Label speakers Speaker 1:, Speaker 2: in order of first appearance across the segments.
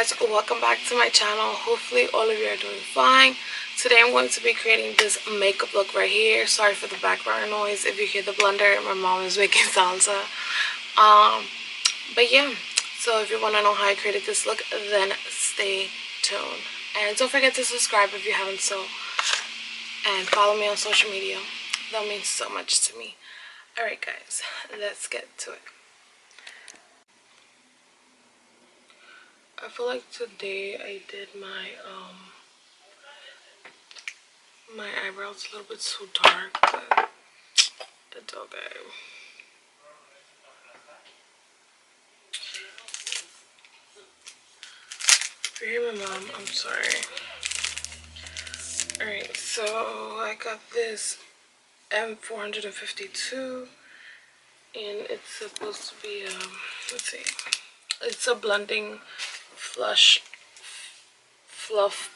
Speaker 1: guys, welcome back to my channel. Hopefully all of you are doing fine. Today I'm going to be creating this makeup look right here. Sorry for the background noise. If you hear the blender, my mom is making salsa. But yeah, so if you want to know how I created this look, then stay tuned. And don't forget to subscribe if you haven't so. And follow me on social media. That means so much to me. Alright guys, let's get to it. I feel like today I did my eyebrows a little bit too dark, but it's okay. If you hear my mom, I'm sorry. Alright, so I got this M452 and it's supposed to be let's see. It's a blending fluffy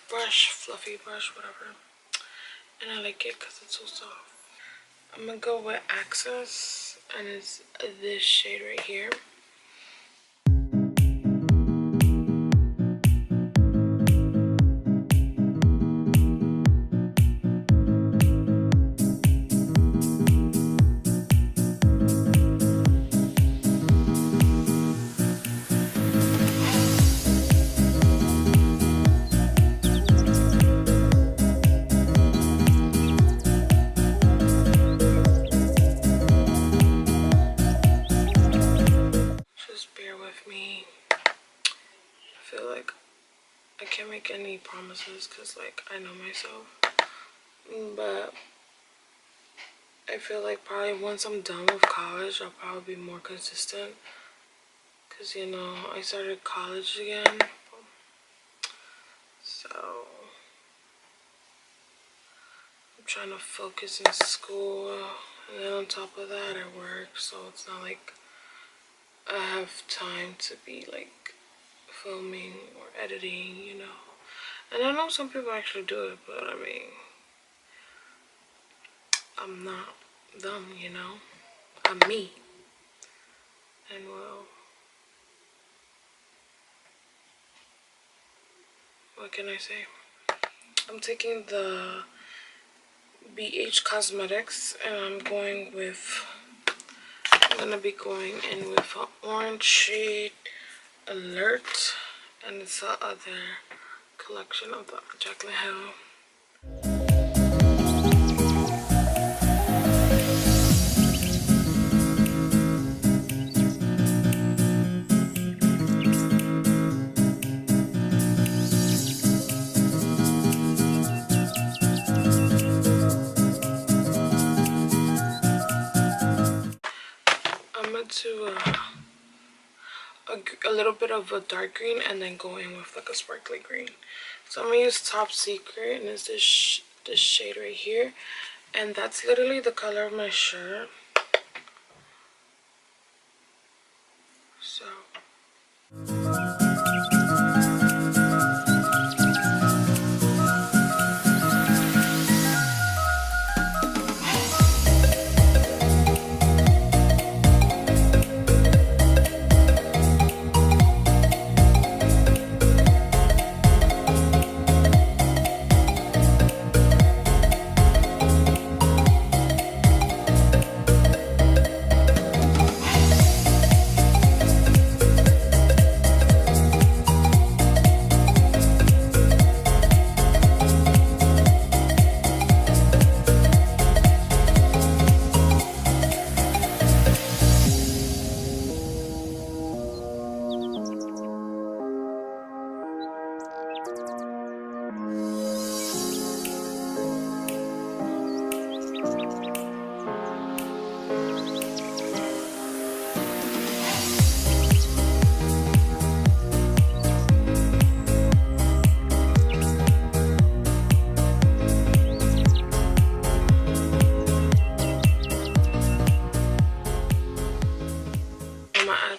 Speaker 1: brush, whatever. And I like it because it's so soft. I'm gonna go with Access, and it's this shade right here. I feel like I can't make any promises because like I know myself, but I feel like probably once I'm done with college I'll probably be more consistent because you know I started college again, so I'm trying to focus in school and then on top of that I work, so it's not like I have time to be like filming or editing, you know. And I know some people actually do it, but I mean, I'm not them, you know. I'm me. And well, what can I say? I'm taking the BH Cosmetics and I'm gonna be going in with an orange shade Alert, and it's the other collection of the Jaclyn Hill. I'm into a little bit of a dark green and then go in with like a sparkly green. So I'm gonna use Top Secret, and it's this shade right here, and that's literally the color of my shirt. So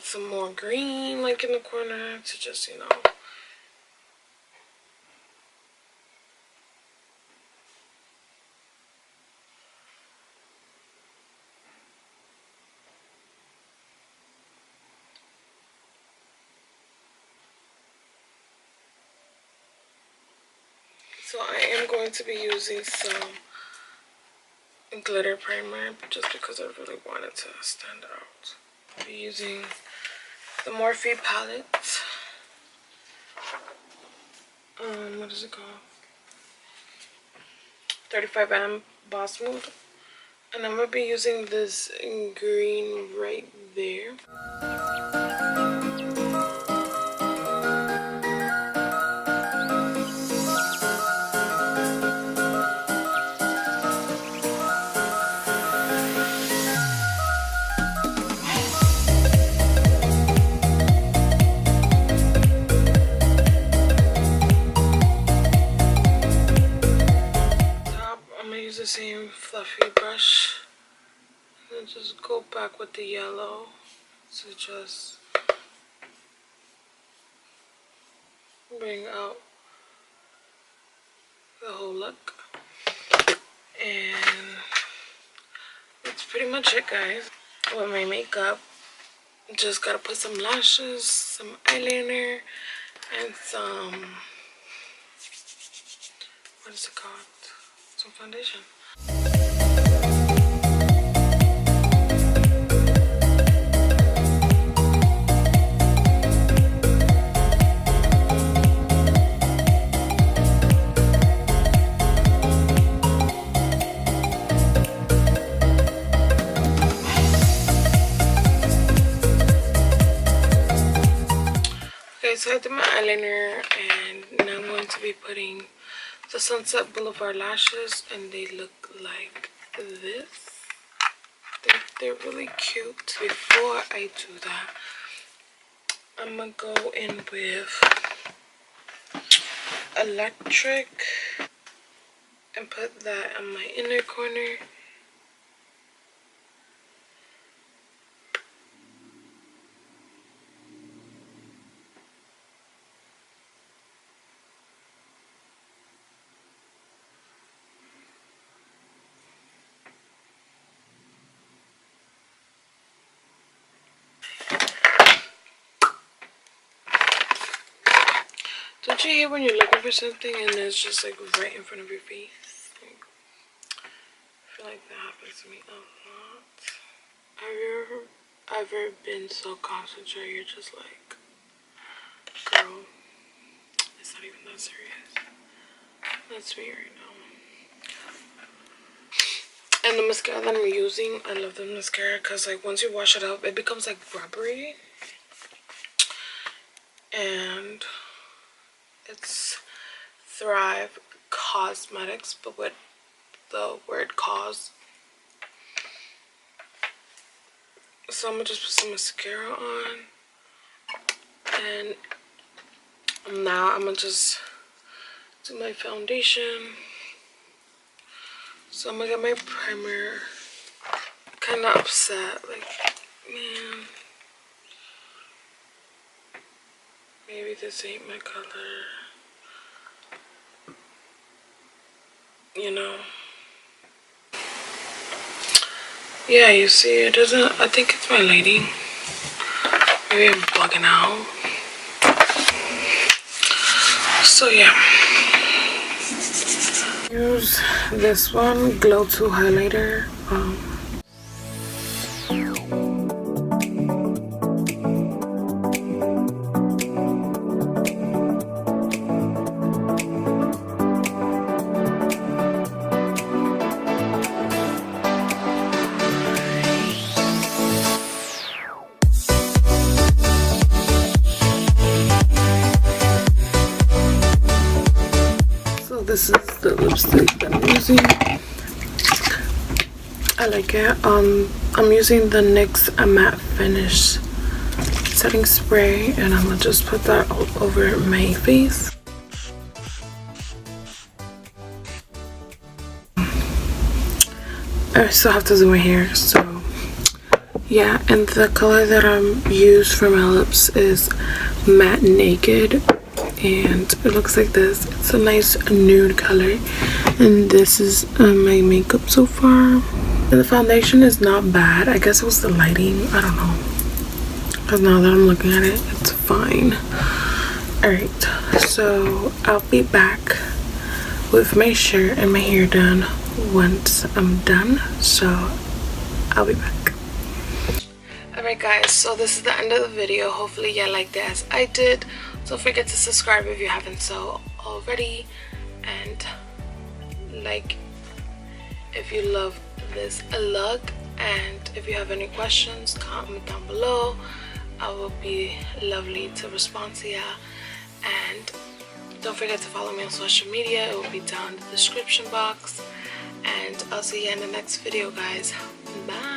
Speaker 1: some more green like in the corner to just, you know, So I am going to be using some glitter primer just because I really wanted to stand out. I'll be using the Morphe palette. What is it called? 35M Boss Mode. And I'm going to be using this green right there. The same fluffy brush and just go back with the yellow to just bring out the whole look. And that's pretty much it, guys. With my makeup, just gotta put some lashes, some eyeliner, and some, what is it called? Some foundation. Okay, so I did my eyeliner, and now I'm going to be putting the Sunset Boulevard lashes, and they look like this. They're really cute. Before I do that, I'm gonna go in with Electric and put that on my inner corner. Don't you hate when you're looking for something and it's just like right in front of your face? Like, I feel like that happens to me a lot. Have you ever been so concentrated you're just like, girl, it's not even that serious. That's me right now. And the mascara that I'm using, I love the mascara because like once you wash it up, it becomes like rubbery. And it's Thrive Cosmetics, but with the word cause. So I'm gonna just put some mascara on, and now I'm gonna just do my foundation. So I'm gonna get my primer. Kind of upset, like, man, maybe this ain't my color. You know. Yeah, you see, it doesn't, I think it's my lighting. Maybe I'm bugging out. So yeah. Use this one, Glow 2 highlighter. This is the lipstick that I'm using. I like it. I'm using the NYX Matte Finish setting spray, and I'm gonna just put that all over my face. I still have to do my hair, so yeah. And the color that I'm used for my lips is Matte Naked. And it looks like this. It's a nice nude color, and this is my makeup so far. And the foundation is not bad. I guess it was the lighting, I don't know, because now that I'm looking at it, it's fine. All right, so I'll be back with my shirt and my hair done once I'm done, so I'll be back. Alright guys, so this is the end of the video. Hopefully you liked it as I did. Don't forget to subscribe if you haven't so already, and like if you love this look, and if you have any questions, comment down below. I will be lovely to respond to ya. And don't forget to follow me on social media. It will be down in the description box, and I'll see you in the next video guys. Bye.